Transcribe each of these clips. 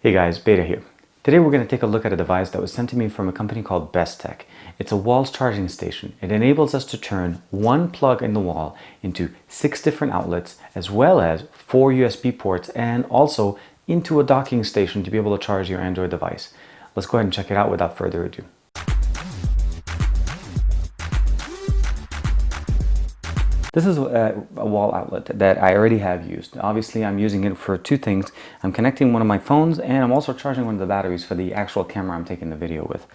Hey guys, Baayta here. Today we're going to take a look at a device that was sent to me from a company called Bestek. It's a wall charging station. It enables us to turn one plug in the wall into 6 different outlets, as well as 4 USB ports, and also into a docking station to be able to charge your Android device. Let's go ahead and check it out without further ado. This is a wall outlet that I already have used. Obviously, I'm using it for 2 things. I'm connecting one of my phones, and I'm also charging one of the batteries for the actual camera I'm taking the video with.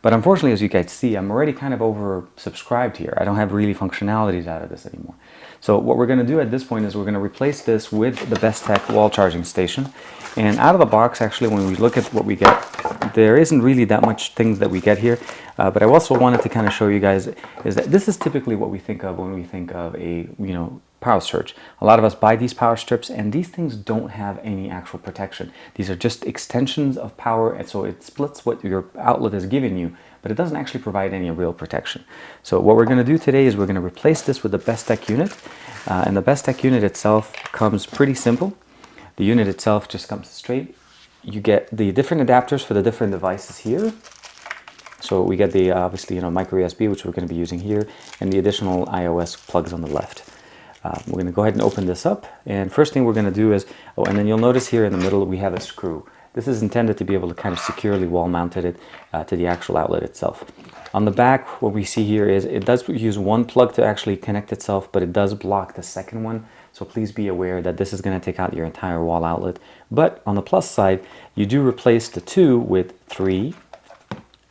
But unfortunately, as you guys see, I'm already kind of oversubscribed here. I don't have really functionalities out of this anymore. So what we're going to do at this point is we're going to replace this with the Bestek wall charging station. And out of the box, actually, when we look at what we get, there isn't really that much things that we get here. But I also wanted to kind of show you guys is that this is typically what we think of when we think of a, power surge. A lot of us buy these power strips, and these things don't have any actual protection. These are just extensions of power, and so it splits what your outlet is giving you, but it doesn't actually provide any real protection. So what we're going to do today is we're going to replace this with the Bestek unit. And the Bestek unit itself comes pretty simple. The unit itself just comes straight. You get the different adapters for the different devices here. So we get the obviously micro USB, which we're going to be using here, and the additional iOS plugs on the left. We're going to go ahead and open this up, and first thing we're going to do is, and then you'll notice here in the middle we have a screw. This is intended to be able to kind of securely wall mounted it to the actual outlet itself. On the back, what we see here is it does use one plug to actually connect itself, but it does block the second one. So please be aware that this is going to take out your entire wall outlet. But on the plus side, you do replace the 2 with 3,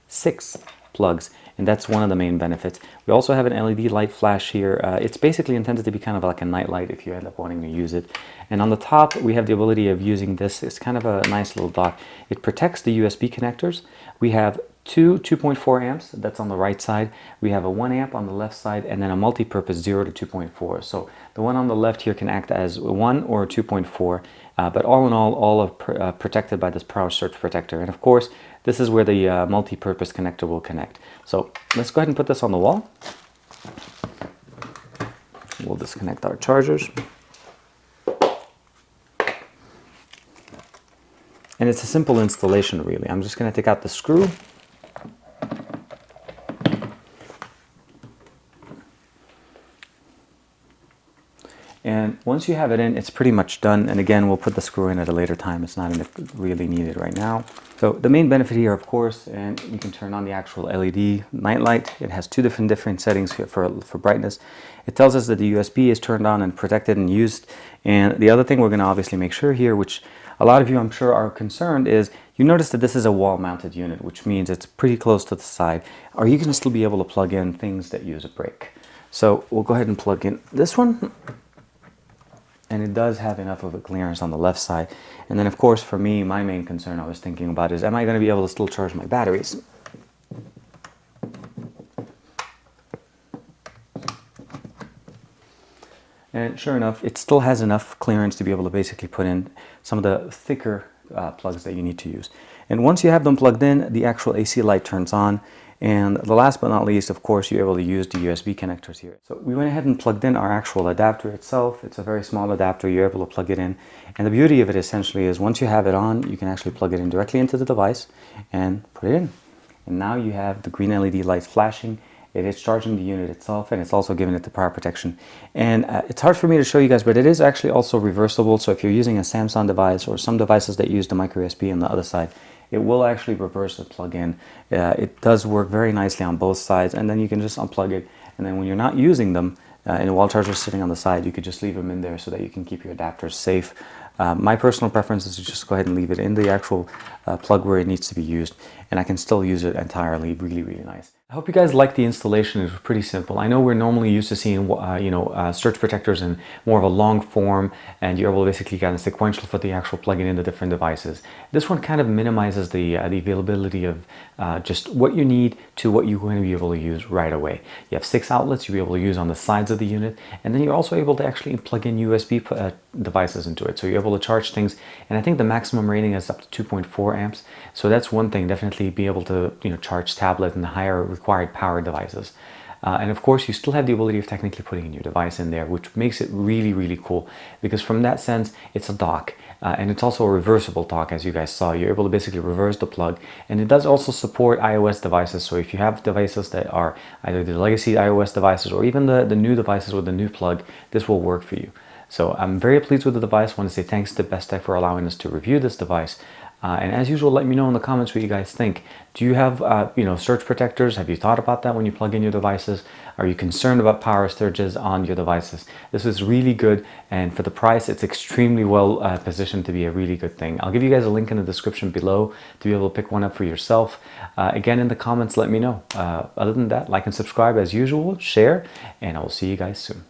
6 plugs, and that's one of the main benefits. We also have an LED light flash here. It's basically intended to be kind of like a night light if you end up wanting to use it. And on the top, we have the ability of using this. It's kind of a nice little dock. It protects the USB connectors. We have 2 2.4 amps, that's on the right side. We have a 1 amp on the left side, and then a multi-purpose 0 to 2.4. So the one on the left here can act as 1 or 2.4, but all in all are protected by this power surge protector. And of course, this is where the multi-purpose connector will connect. So let's go ahead and put this on the wall. We'll disconnect our chargers. And it's a simple installation, really. I'm just going to take out the screw. And once you have it in, it's pretty much done. And again, we'll put the screw in at a later time. It's not really needed right now. So the main benefit here, of course, and you can turn on the actual LED night light. It has 2 different settings here for brightness. It tells us that the USB is turned on and protected and used. And the other thing we're going to obviously make sure here, which a lot of you I'm sure are concerned, is you notice that this is a wall mounted unit, which means it's pretty close to the side. Are you going to still be able to plug in things that use a brick? So we'll go ahead and plug in this one. And it does have enough of a clearance on the left side. And then of course for me, my main concern I was thinking about is, am I going to be able to still charge my batteries? And sure enough, it still has enough clearance to be able to basically put in some of the thicker plugs that you need to use. And once you have them plugged in, the actual AC light turns on. And the last but not least, of course, you're able to use the USB connectors here. So we went ahead and plugged in our actual adapter itself. It's a very small adapter. You're able to plug it in. And the beauty of it essentially is once you have it on, you can actually plug it in directly into the device and put it in. And now you have the green LED lights flashing. It is charging the unit itself, and it's also giving it the power protection. And it's hard for me to show you guys, but it is actually also reversible. So if you're using a Samsung device or some devices that use the micro USB on the other side, it will actually reverse the plug-in. It does work very nicely on both sides, and then you can just unplug it. And then when you're not using them, and the wall charger is sitting on the side, you could just leave them in there so that you can keep your adapters safe. My personal preference is to just go ahead and leave it in the actual plug where it needs to be used, and I can still use it entirely. Really, really nice. I hope you guys like the installation. It was pretty simple. I know we're normally used to seeing surge protectors in more of a long form, and you're able to basically kind of sequential for the actual plugging in the different devices. This one kind of minimizes the availability of just what you need to what you're going to be able to use right away. You have 6 outlets you'll be able to use on the sides of the unit, and then you're also able to actually plug in USB devices into it. So you're able to charge things, and I think the maximum rating is up to 2.4 amps. So that's one thing, definitely be able to charge tablets and higher required power devices. And of course, you still have the ability of technically putting in your device in there, which makes it really, really cool, because from that sense, it's a dock. and it's also a reversible dock, as you guys saw. You're able to basically reverse the plug, and it does also support iOS devices. So if you have devices that are either the legacy iOS devices or even the new devices with the new plug, this will work for you. So I'm very pleased with the device. I want to say thanks to Bestek for allowing us to review this device. And as usual, let me know in the comments what you guys think. Do you have, surge protectors? Have you thought about that when you plug in your devices? Are you concerned about power surges on your devices? This is really good, and for the price, it's extremely well positioned to be a really good thing. I'll give you guys a link in the description below to be able to pick one up for yourself. Again, in the comments, let me know. Other than that, like and subscribe as usual, share, and I will see you guys soon.